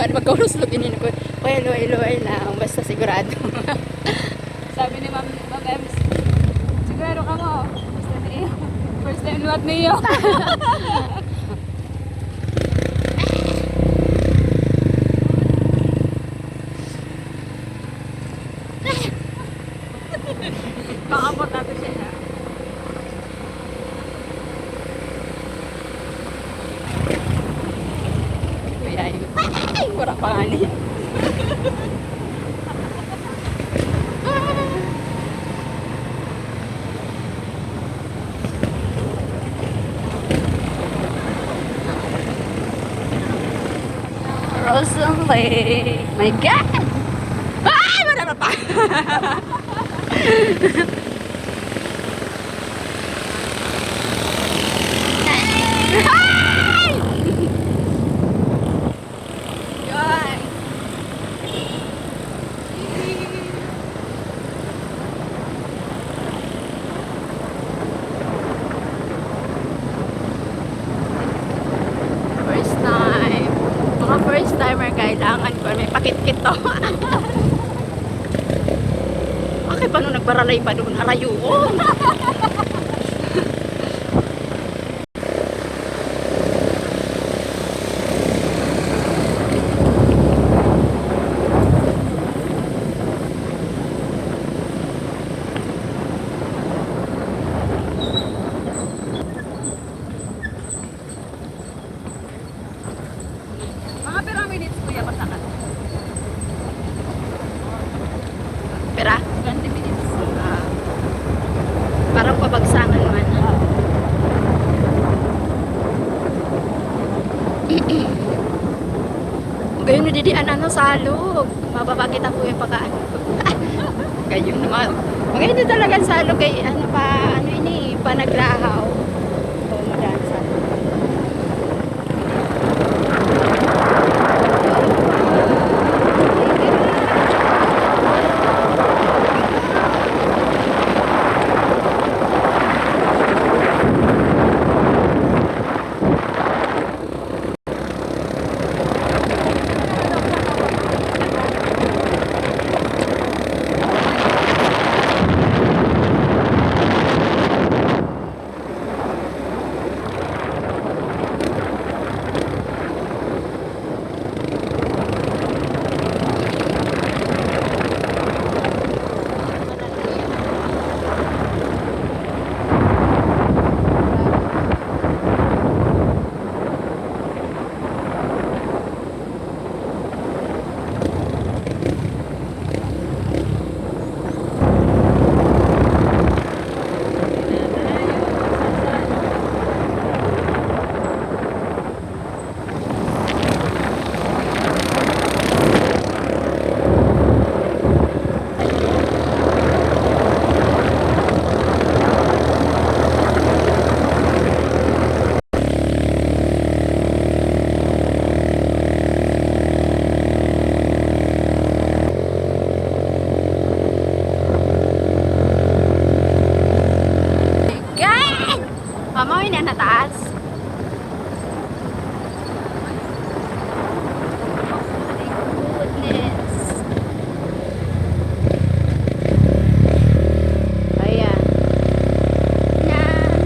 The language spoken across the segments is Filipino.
Paano magkauluslog yun ko? Ilo lang. Basta sigurado. Sabi ni Ma'am Ems, sigurado ka mo. Basta niyo. First time luwat niyo. Makapot natin siya. Ay, kurang pa nga niya. Rosalie. My God! Ay! Wala pa! Ay! Yun! First time. Mga first timer, kailangan ko may pakit-kit to. Okay, paano nagbaralay pa doon? Arayo. Mga pirang minutes kuya pasakan. Pera? 20 minutes. Parang pabagsangan naman. Gayon na didian salog. Mababakit ako yung pagkaan. Gayon naman. Ngayon na talagang salog kay ini, panaglahaw. O, madaan salog. Mama, yun na taas. Goodness. Ayan. Yan.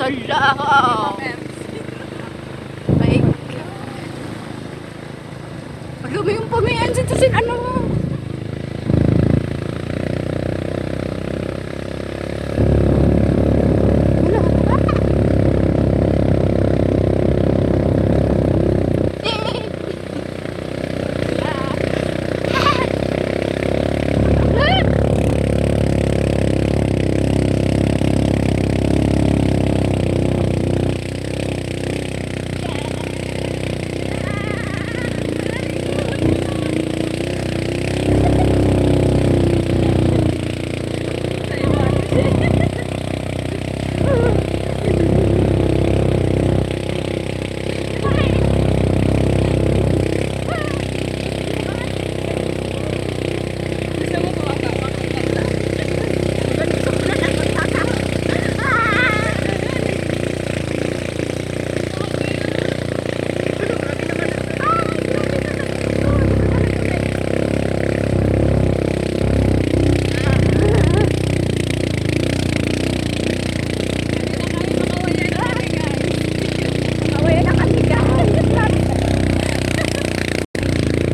Salaw! My God. Alam mo yung pamayan dito sin ano?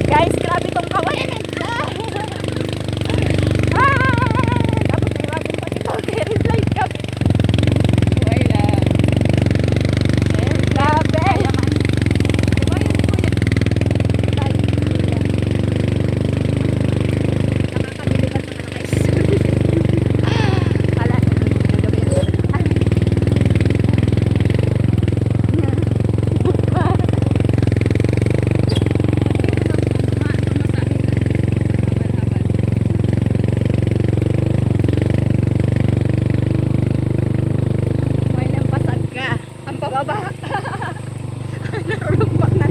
Guys, grabe tong kawayan. Dapat iwagan pa si Power Slide kami. Grabe. Baba. Narulog na.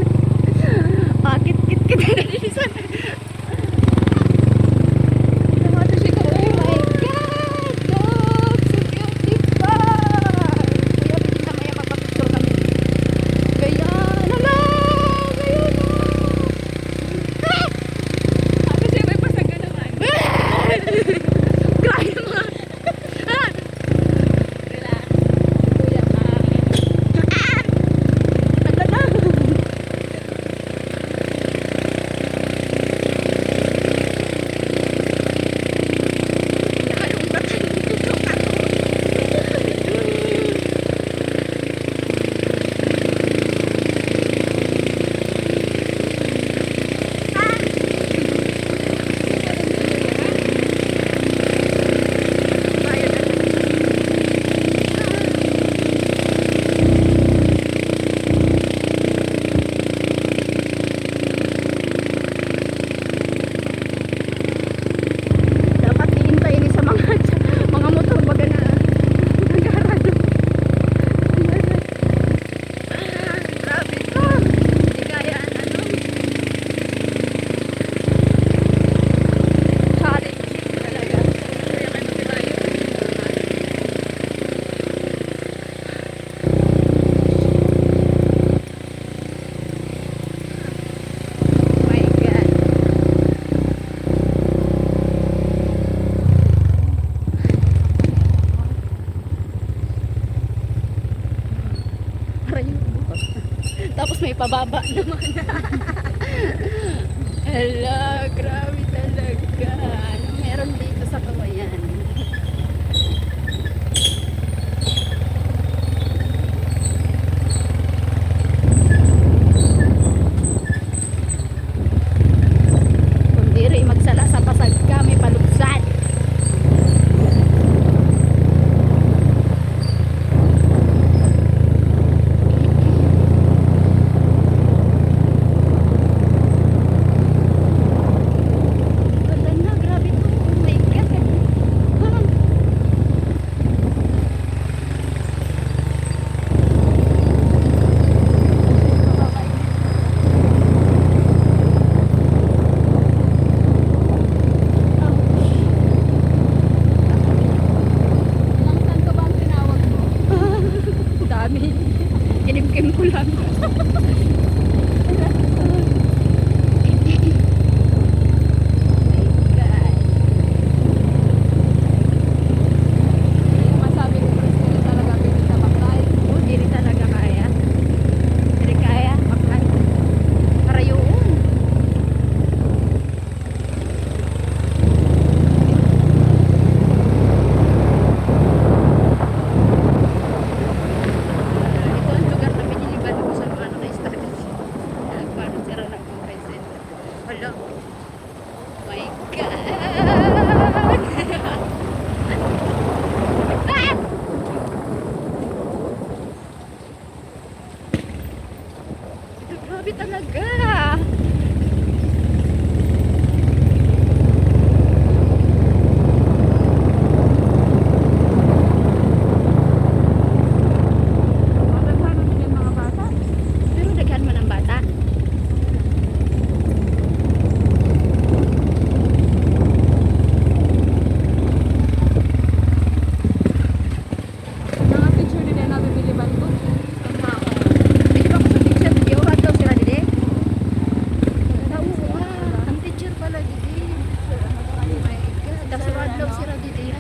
Kit-kit-kit na din sana. Oh my God! Dog! So beautiful! Kuya, hindi na maya magpapicture kami. Kaya, nala! Kaya na! Kasi may pasaga naman. Kaya mo! Relax. Dapat hihintayin ni sa mga motor baga na nag-arado. Grabe to. Hindi kaya ano. Challenging talaga. Kaya ano sila yun. My God. Parang yung bukot. Tapos may pababa naman. Hala, grabe talaga. Ano meron dito sa Cawayan? Kundi rin magsala sa pasag kami palugsan. Ganda na, grabe to. Oh my God. Langsan ka ba ang tinawag mo? Dami. Kinimkim ko lang. Masabi ko gusto ko talaga pinita baktay. Grabe talaga. Mataghanan din yung mga bata. Pero daghan man ang bata. Mga teacher din na nabibili ba ito? Hindi ba ko sa teacher? Di ba daw sila dili? Ang teacher pala dili. Oh my God. Dasurad daw sila dili.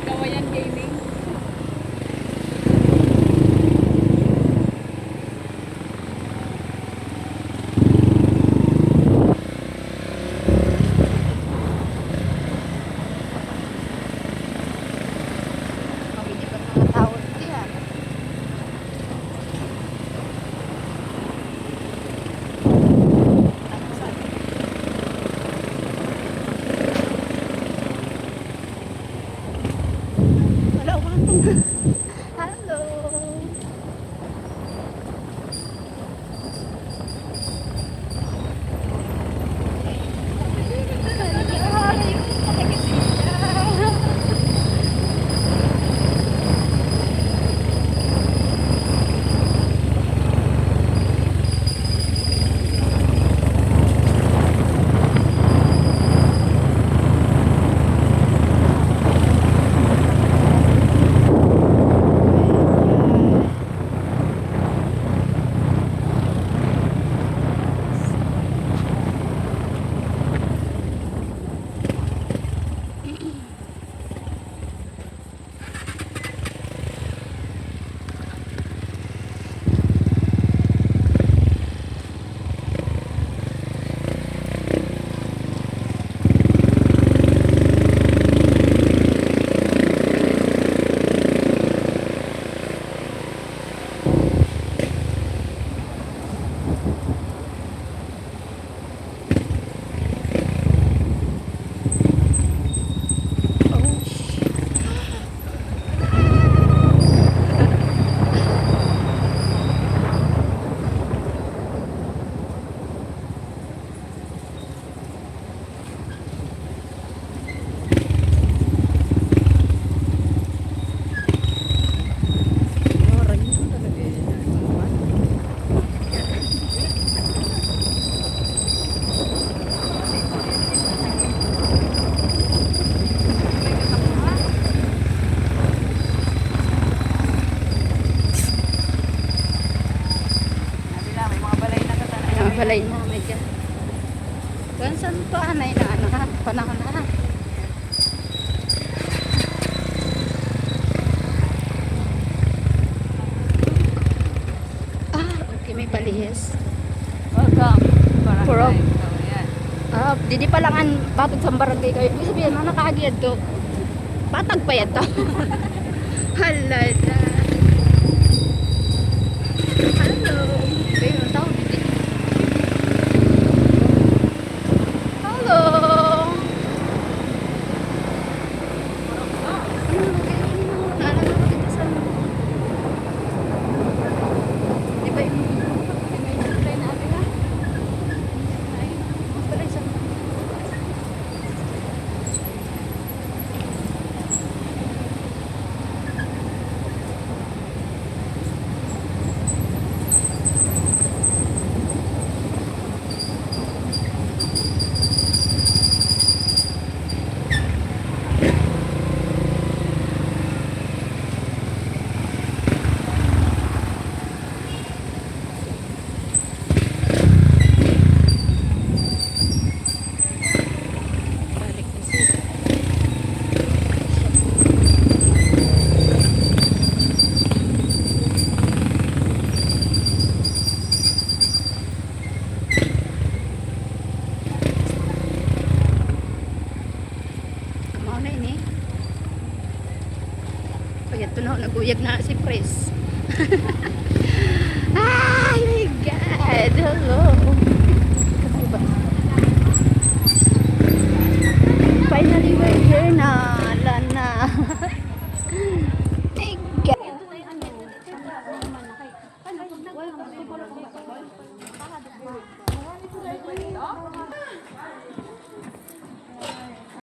Cawayan Gaming. Kami di ba mga tao diyan? Ano sabi? Wala akong Hello. Balay na, may ka. Kung saan pa, anay na, ano ha, panahon na ha. Okay, may palihis. Welcome. Purok. Cawayan. Didi pa lang ang patag sa barangay kayo. Ibig sabihin, ano nakagiyad ko? Patag pa yan to. Hala na. Hello. Ayun, ang tao didi. Hello. Di ba yung try natin ha? Balay sa Ito na, naguyag na si Pres. Ay, my God! Hello! Kakaiba. Finally, we're here na. Lana. My God!